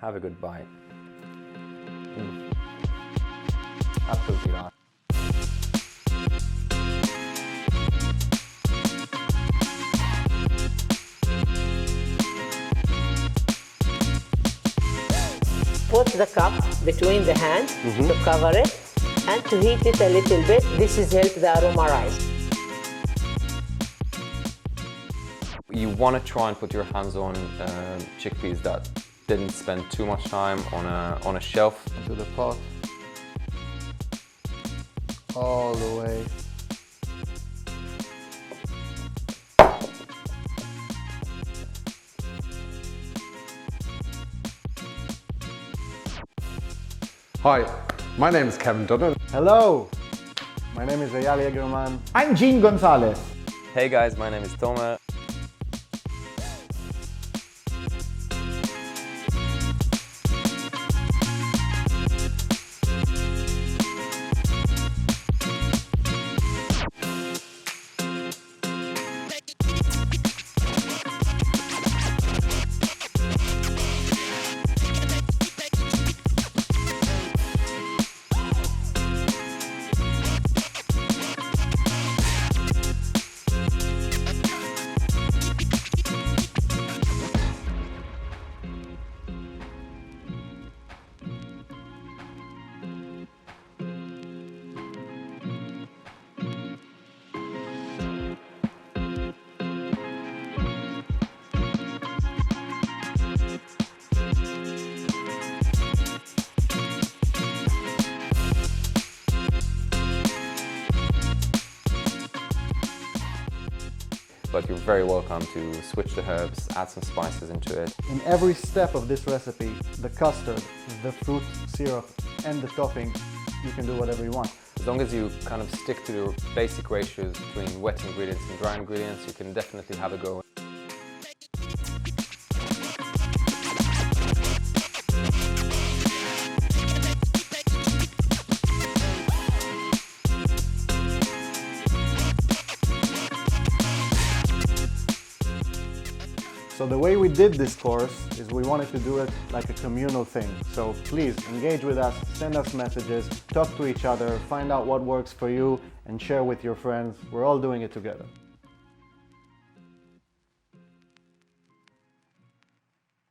have a good bite. Absolutely not. Put the cup between the hands to cover it and to heat it a little bit. This is help the aroma rise. You want to try and put your hands on chickpeas that didn't spend too much time on a shelf. Into the pot. All the way. Hi, my name is Kevin Dunnan. Hello, my name is Eyal Yegerman. I'm Gene Gonzalez. Hey guys, my name is Tomer. But you're very welcome to switch the herbs, add some spices into it. In every step of this recipe, the custard, the fruit syrup, and the topping, you can do whatever you want. As long as you kind of stick to the basic ratios between wet ingredients and dry ingredients, you can definitely have a go. So the way we did this course is we wanted to do it like a communal thing. So please engage with us, send us messages, talk to each other, find out what works for you, and share with your friends. We're all doing it together.